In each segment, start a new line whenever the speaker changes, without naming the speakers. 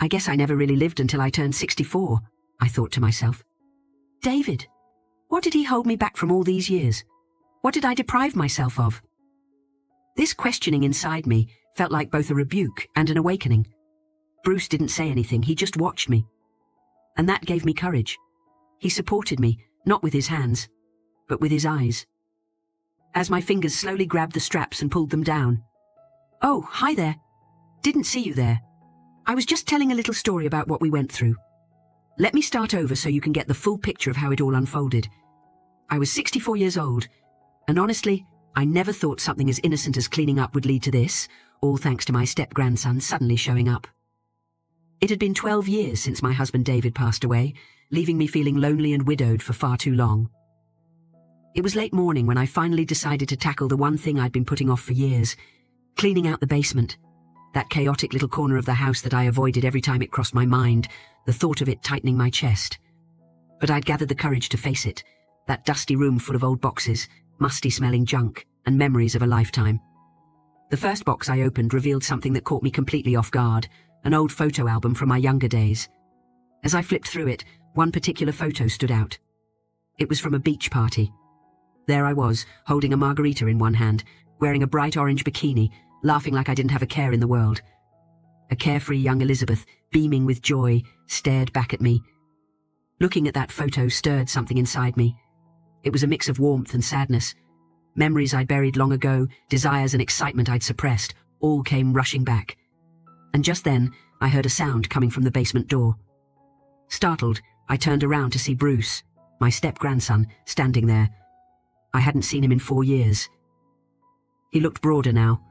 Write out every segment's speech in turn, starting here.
I guess I never really lived until I turned 64, I thought to myself. David, what did he hold me back from all these years? What did I deprive myself of? This questioning inside me felt like both a rebuke and an awakening. Bruce didn't say anything, he just watched me. And that gave me courage. He supported me, not with his hands, but with his eyes. As my fingers slowly grabbed the straps and pulled them down. Oh, hi there. Didn't see you there. I was just telling a little story about what we went through. Let me start over so you can get the full picture of how it all unfolded. I was 64 years old, and honestly, I never thought something as innocent as cleaning up would lead to this, all thanks to my step-grandson suddenly showing up. It had been 12 years since my husband David passed away, leaving me feeling lonely and widowed for far too long. It was late morning when I finally decided to tackle the one thing I'd been putting off for years, cleaning out the basement, that chaotic little corner of the house that I avoided every time it crossed my mind, the thought of it tightening my chest. But I'd gathered the courage to face it, that dusty room full of old boxes, musty-smelling junk, and memories of a lifetime. The first box I opened revealed something that caught me completely off guard, an old photo album from my younger days. As I flipped through it, one particular photo stood out. It was from a beach party. There I was, holding a margarita in one hand, wearing a bright orange bikini, laughing like I didn't have a care in the world. A carefree young Elizabeth, beaming with joy, stared back at me. Looking at that photo stirred something inside me. It was a mix of warmth and sadness. Memories I'd buried long ago, desires and excitement I'd suppressed, all came rushing back. And just then, I heard a sound coming from the basement door. Startled, I turned around to see Bruce, my step-grandson, standing there. I hadn't seen him in 4 years. He looked broader now,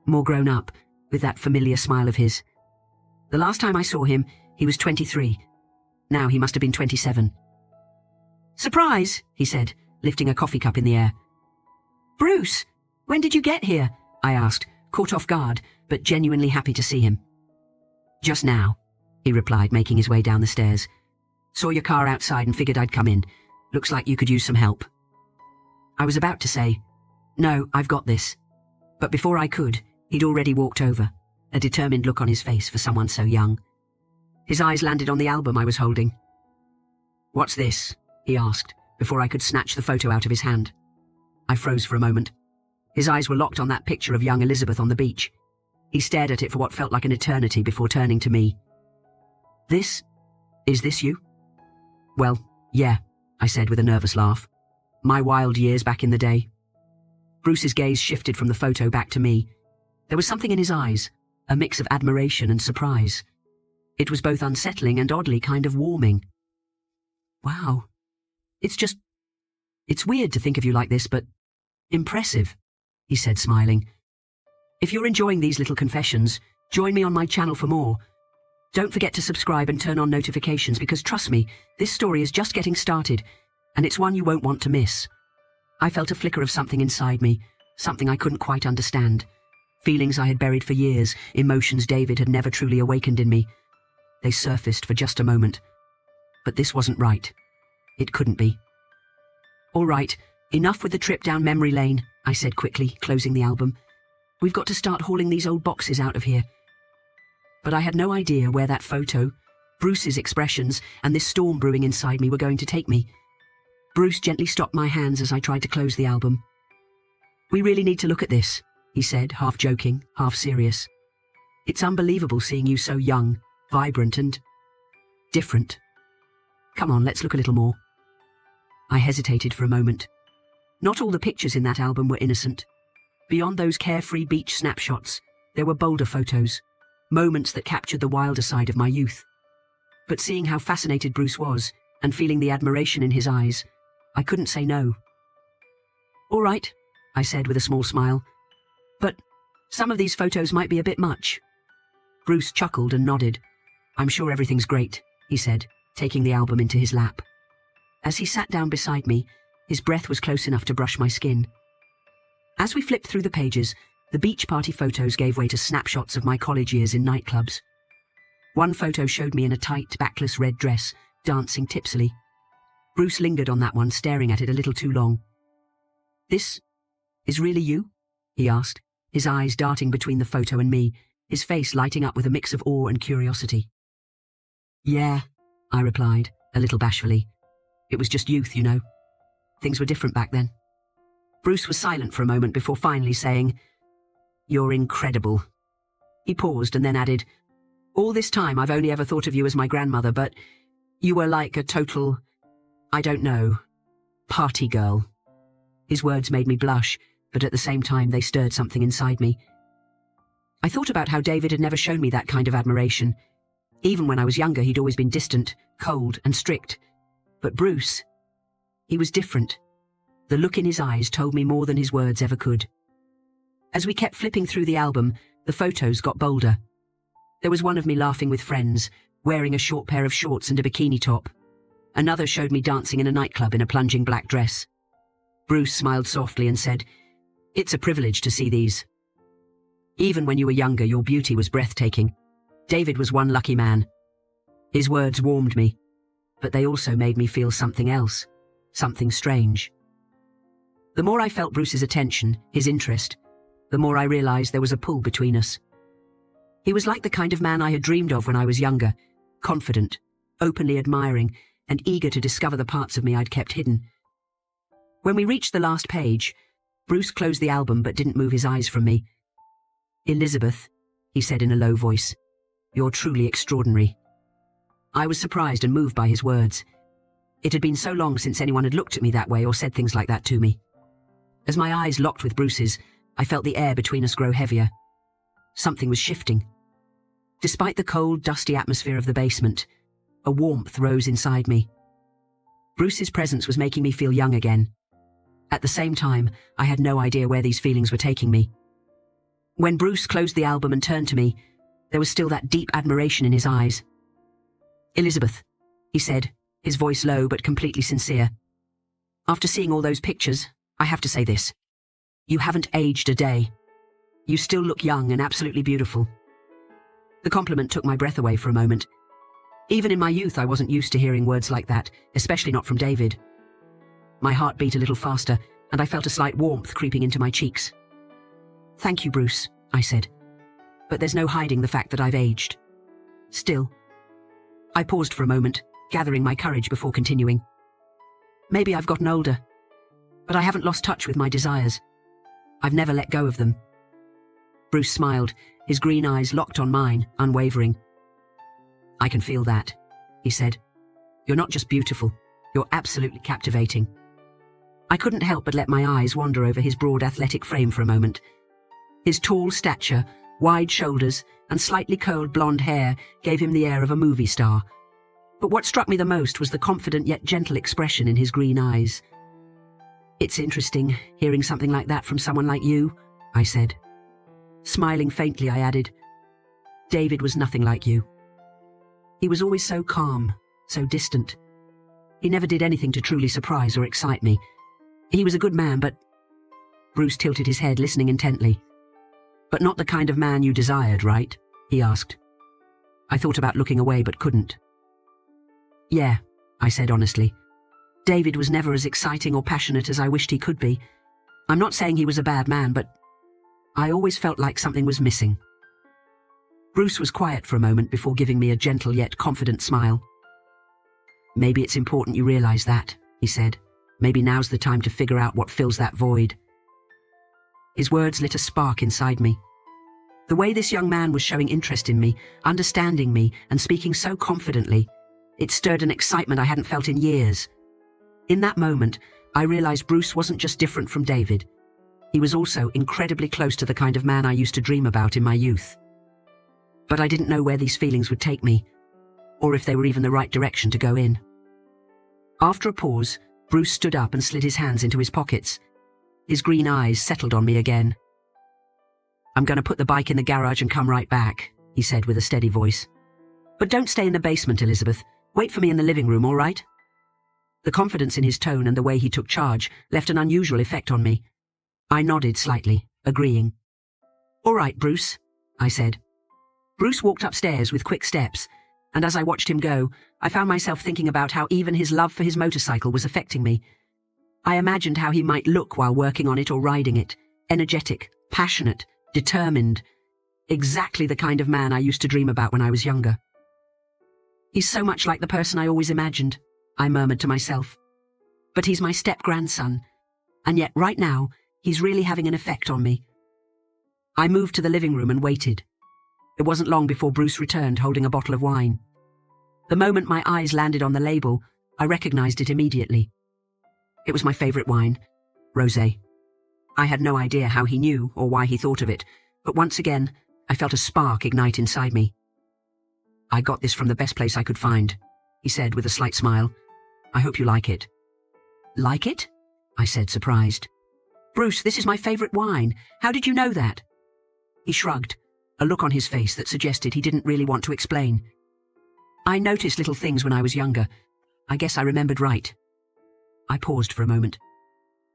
more grown up, with that familiar smile of his. The last time I saw him, he was 23. Now he must have been 27. "Surprise," he said, lifting a coffee cup in the air. "Bruce, when did you get here?" I asked, caught off guard, but genuinely happy to see him. "Just now," he replied, making his way down the stairs. "Saw your car outside and figured I'd come in. Looks like you could use some help." I was about to say, "No, I've got this." But before I could, he'd already walked over, a determined look on his face for someone so young. His eyes landed on the album I was holding. "What's this?" he asked, before I could snatch the photo out of his hand. I froze for a moment. His eyes were locked on that picture of young Elizabeth on the beach. He stared at it for what felt like an eternity before turning to me. Is this you?" "Well, yeah," I said with a nervous laugh. "My wild years back in the day." Bruce's gaze shifted from the photo back to me. There was something in his eyes, a mix of admiration and surprise. It was both unsettling and oddly kind of warming. "Wow. It's weird to think of you like this, but impressive," he said, smiling. "If you're enjoying these little confessions, join me on my channel for more. Don't forget to subscribe and turn on notifications because trust me, this story is just getting started, and it's one you won't want to miss." I felt a flicker of something inside me, something I couldn't quite understand. Feelings I had buried for years, emotions David had never truly awakened in me. They surfaced for just a moment. But this wasn't right. It couldn't be. "All right, enough with the trip down memory lane," I said quickly, closing the album. "We've got to start hauling these old boxes out of here." But I had no idea where that photo, Bruce's expressions, and this storm brewing inside me were going to take me. Bruce gently stopped my hands as I tried to close the album. "We really need to look at this," he said, half joking, half serious. "It's unbelievable seeing you so young, vibrant and different. Come on, let's look a little more." I hesitated for a moment. Not all the pictures in that album were innocent. Beyond those carefree beach snapshots, there were bolder photos, moments that captured the wilder side of my youth. But seeing how fascinated Bruce was, and feeling the admiration in his eyes, I couldn't say no. "All right," I said with a small smile. "But some of these photos might be a bit much." Bruce chuckled and nodded. "I'm sure everything's great," he said, taking the album into his lap. As he sat down beside me, his breath was close enough to brush my skin. As we flipped through the pages, the beach party photos gave way to snapshots of my college years in nightclubs. One photo showed me in a tight, backless red dress, dancing tipsily. Bruce lingered on that one, staring at it a little too long. "This is really you?" he asked, his eyes darting between the photo and me, his face lighting up with a mix of awe and curiosity. Yeah, I replied, a little bashfully. It was just youth, you know. Things were different back then. Bruce was silent for a moment before finally saying, "You're incredible." He paused and then added, "All this time I've only ever thought of you as my grandmother, but you were like a total, I don't know, party girl." His words made me blush, but at the same time they stirred something inside me. I thought about how David had never shown me that kind of admiration. Even when I was younger, he'd always been distant, cold, and strict. But Bruce, he was different. The look in his eyes told me more than his words ever could. As we kept flipping through the album, the photos got bolder. There was one of me laughing with friends, wearing a short pair of shorts and a bikini top. Another showed me dancing in a nightclub in a plunging black dress. Bruce smiled softly and said, "It's a privilege to see these. Even when you were younger, your beauty was breathtaking. David was one lucky man." His words warmed me, but they also made me feel something else, something strange. The more I felt Bruce's attention, his interest, the more I realized there was a pull between us. He was like the kind of man I had dreamed of when I was younger, confident, openly admiring, and eager to discover the parts of me I'd kept hidden. When we reached the last page, Bruce closed the album but didn't move his eyes from me. "Elizabeth," he said in a low voice, "you're truly extraordinary." I was surprised and moved by his words. It had been so long since anyone had looked at me that way or said things like that to me. As my eyes locked with Bruce's, I felt the air between us grow heavier. Something was shifting. Despite the cold, dusty atmosphere of the basement, a warmth rose inside me. Bruce's presence was making me feel young again. At the same time, I had no idea where these feelings were taking me. When Bruce closed the album and turned to me, there was still that deep admiration in his eyes. "Elizabeth," he said, his voice low but completely sincere. "After seeing all those pictures, I have to say this. You haven't aged a day. You still look young and absolutely beautiful." The compliment took my breath away for a moment. Even in my youth, I wasn't used to hearing words like that, especially not from David. My heart beat a little faster, and I felt a slight warmth creeping into my cheeks. "Thank you, Bruce," I said. "But there's no hiding the fact that I've aged. Still." I paused for a moment, gathering my courage before continuing. "Maybe I've gotten older, but I haven't lost touch with my desires. I've never let go of them." Bruce smiled, his green eyes locked on mine, unwavering. "I can feel that," he said. "You're not just beautiful, you're absolutely captivating." I couldn't help but let my eyes wander over his broad athletic frame for a moment. His tall stature, wide shoulders, and slightly curled blonde hair gave him the air of a movie star. But what struck me the most was the confident yet gentle expression in his green eyes. "It's interesting, hearing something like that from someone like you," I said. Smiling faintly, I added, "David was nothing like you. He was always so calm, so distant. He never did anything to truly surprise or excite me. He was a good man, but—" Bruce tilted his head, listening intently. "But not the kind of man you desired, right?" he asked. I thought about looking away but couldn't. "Yeah," I said honestly. "David was never as exciting or passionate as I wished he could be. I'm not saying he was a bad man, but I always felt like something was missing." Bruce was quiet for a moment before giving me a gentle yet confident smile. "Maybe it's important you realize that," he said. "Maybe now's the time to figure out what fills that void." His words lit a spark inside me. The way this young man was showing interest in me, understanding me, and speaking so confidently, it stirred an excitement I hadn't felt in years. In that moment, I realized Bruce wasn't just different from David. He was also incredibly close to the kind of man I used to dream about in my youth. But I didn't know where these feelings would take me, or if they were even the right direction to go in. After a pause, Bruce stood up and slid his hands into his pockets. His green eyes settled on me again. "I'm going to put the bike in the garage and come right back," he said with a steady voice. "But don't stay in the basement, Elizabeth. Wait for me in the living room, all right?" The confidence in his tone and the way he took charge left an unusual effect on me. I nodded slightly, agreeing. "All right, Bruce," I said. Bruce walked upstairs with quick steps, and as I watched him go, I found myself thinking about how even his love for his motorcycle was affecting me. I imagined how he might look while working on it or riding it, energetic, passionate, determined. Exactly the kind of man I used to dream about when I was younger. He's so much like the person I always imagined, I murmured to myself. But he's my step-grandson, and yet right now, he's really having an effect on me. I moved to the living room and waited. It wasn't long before Bruce returned holding a bottle of wine. The moment my eyes landed on the label, I recognized it immediately. It was my favorite wine, rosé. I had no idea how he knew or why he thought of it, but once again, I felt a spark ignite inside me. I got this from the best place I could find, he said with a slight smile. I hope you like it. Like it? I said, surprised. Bruce, this is my favorite wine. How did you know that? He shrugged, a look on his face that suggested he didn't really want to explain. I noticed little things when I was younger. I guess I remembered right. I paused for a moment.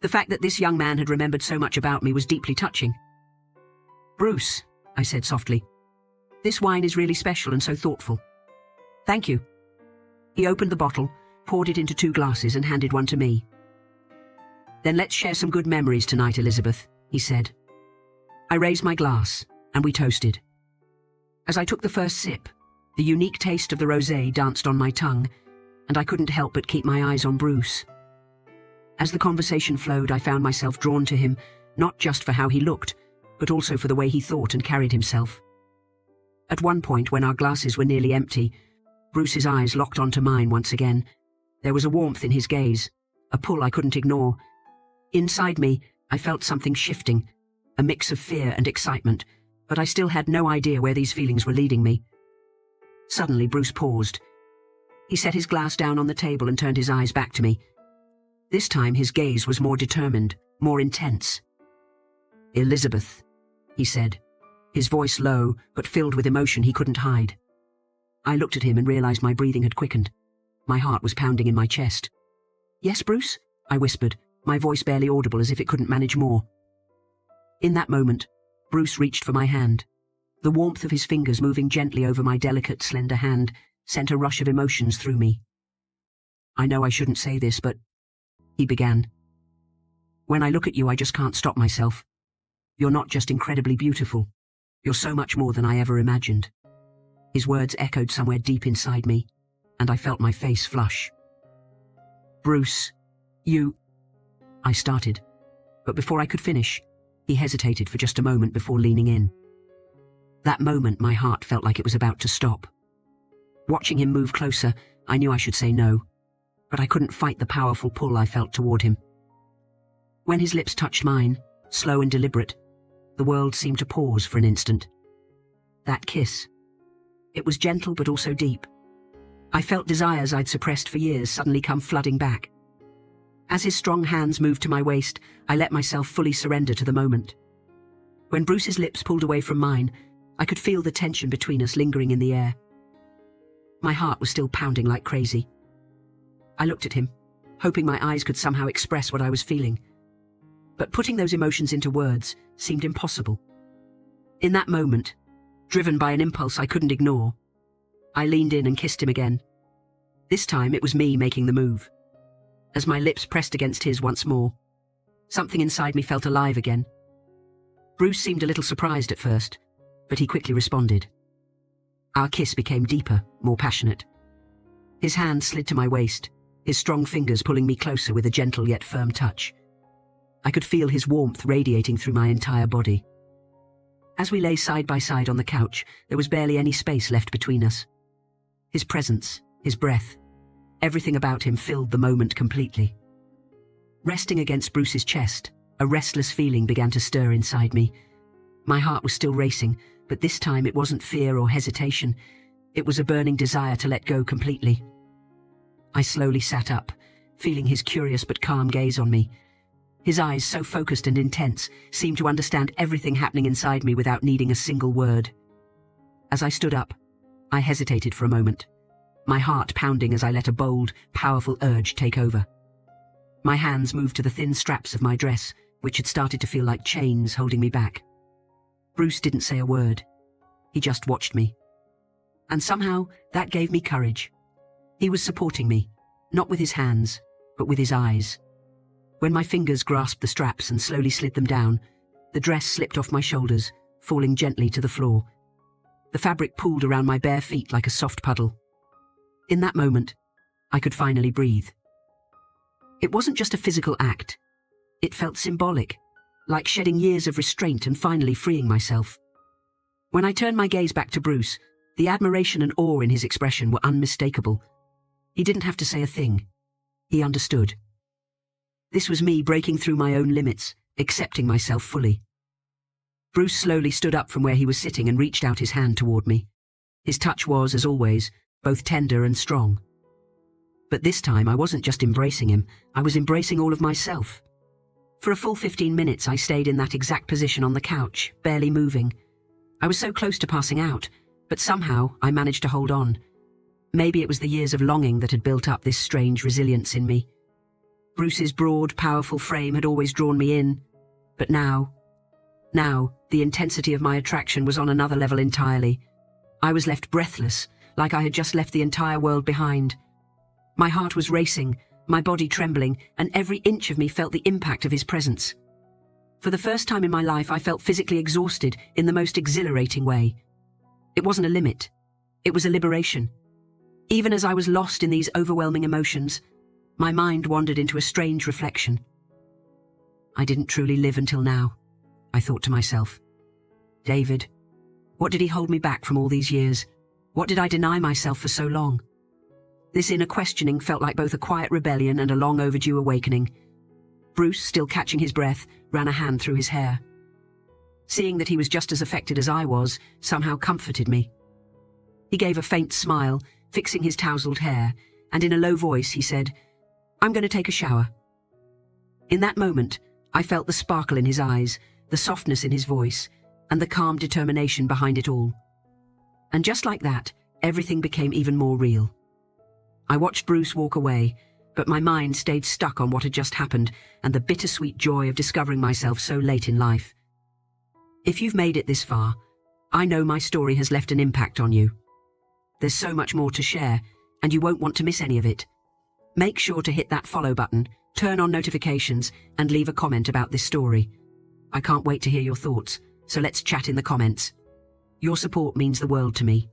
The fact that this young man had remembered so much about me was deeply touching. Bruce, I said softly, this wine is really special and so thoughtful. Thank you. He opened the bottle, poured it into 2 glasses and handed one to me. Then let's share some good memories tonight, Elizabeth, he said. I raised my glass, and we toasted. As I took the first sip, the unique taste of the rosé danced on my tongue, and I couldn't help but keep my eyes on Bruce. As the conversation flowed, I found myself drawn to him, not just for how he looked, but also for the way he thought and carried himself. At one point, when our glasses were nearly empty, Bruce's eyes locked onto mine once again. There was a warmth in his gaze, a pull I couldn't ignore. Inside me, I felt something shifting, a mix of fear and excitement, but I still had no idea where these feelings were leading me. Suddenly, Bruce paused. He set his glass down on the table and turned his eyes back to me. This time, his gaze was more determined, more intense. Elizabeth, he said, his voice low, but filled with emotion he couldn't hide. I looked at him and realized my breathing had quickened. My heart was pounding in my chest. Yes, Bruce? I whispered, my voice barely audible as if it couldn't manage more. In that moment, Bruce reached for my hand. The warmth of his fingers moving gently over my delicate, slender hand sent a rush of emotions through me. I know I shouldn't say this, but... he began. When I look at you, I just can't stop myself. You're not just incredibly beautiful. You're so much more than I ever imagined. His words echoed somewhere deep inside me, and I felt my face flush. Bruce, you... I started, but before I could finish, he hesitated for just a moment before leaning in. That moment, my heart felt like it was about to stop. Watching him move closer, I knew I should say no, but I couldn't fight the powerful pull I felt toward him. When his lips touched mine, slow and deliberate, the world seemed to pause for an instant. That kiss. It was gentle but also deep. I felt desires I'd suppressed for years suddenly come flooding back. As his strong hands moved to my waist, I let myself fully surrender to the moment. When Bruce's lips pulled away from mine, I could feel the tension between us lingering in the air. My heart was still pounding like crazy. I looked at him, hoping my eyes could somehow express what I was feeling. But putting those emotions into words seemed impossible. In that moment, driven by an impulse I couldn't ignore, I leaned in and kissed him again. This time it was me making the move. As my lips pressed against his once more, something inside me felt alive again. Bruce seemed a little surprised at first, but he quickly responded. Our kiss became deeper, more passionate. His hand slid to my waist, his strong fingers pulling me closer with a gentle yet firm touch. I could feel his warmth radiating through my entire body. As we lay side by side on the couch, there was barely any space left between us. His presence, his breath, everything about him filled the moment completely. Resting against Bruce's chest, a restless feeling began to stir inside me. My heart was still racing, but this time it wasn't fear or hesitation. It was a burning desire to let go completely. I slowly sat up, feeling his curious but calm gaze on me. His eyes, so focused and intense, seemed to understand everything happening inside me without needing a single word. As I stood up, I hesitated for a moment, my heart pounding as I let a bold, powerful urge take over. My hands moved to the thin straps of my dress, which had started to feel like chains holding me back. Bruce didn't say a word. He just watched me. And somehow, that gave me courage. He was supporting me, not with his hands, but with his eyes. When my fingers grasped the straps and slowly slid them down, the dress slipped off my shoulders, falling gently to the floor. The fabric pooled around my bare feet like a soft puddle. In that moment, I could finally breathe. It wasn't just a physical act. It felt symbolic, like shedding years of restraint and finally freeing myself. When I turned my gaze back to Bruce, the admiration and awe in his expression were unmistakable. He didn't have to say a thing. He understood. This was me breaking through my own limits, accepting myself fully. Bruce slowly stood up from where he was sitting and reached out his hand toward me. His touch was, as always, both tender and strong. But this time I wasn't just embracing him, I was embracing all of myself. For a full 15 minutes I stayed in that exact position on the couch, barely moving. I was so close to passing out, but somehow I managed to hold on. Maybe it was the years of longing that had built up this strange resilience in me. Bruce's broad, powerful frame had always drawn me in, but now, the intensity of my attraction was on another level entirely. I was left breathless, like I had just left the entire world behind. My heart was racing, my body trembling, and every inch of me felt the impact of his presence. For the first time in my life, I felt physically exhausted in the most exhilarating way. It wasn't a limit. It was a liberation. Even as I was lost in these overwhelming emotions, my mind wandered into a strange reflection. I didn't truly live until now, I thought to myself. David, what did he hold me back from all these years? What did I deny myself for so long? This inner questioning felt like both a quiet rebellion and a long overdue awakening. Bruce, still catching his breath, ran a hand through his hair. Seeing that he was just as affected as I was, somehow comforted me. He gave a faint smile, fixing his tousled hair, and in a low voice he said, "I'm going to take a shower." In that moment, I felt the sparkle in his eyes, the softness in his voice, and the calm determination behind it all. And just like that, everything became even more real. I watched Bruce walk away, but my mind stayed stuck on what had just happened and the bittersweet joy of discovering myself so late in life. If you've made it this far, I know my story has left an impact on you. There's so much more to share, and you won't want to miss any of it. Make sure to hit that follow button, turn on notifications, and leave a comment about this story. I can't wait to hear your thoughts, so let's chat in the comments. Your support means the world to me.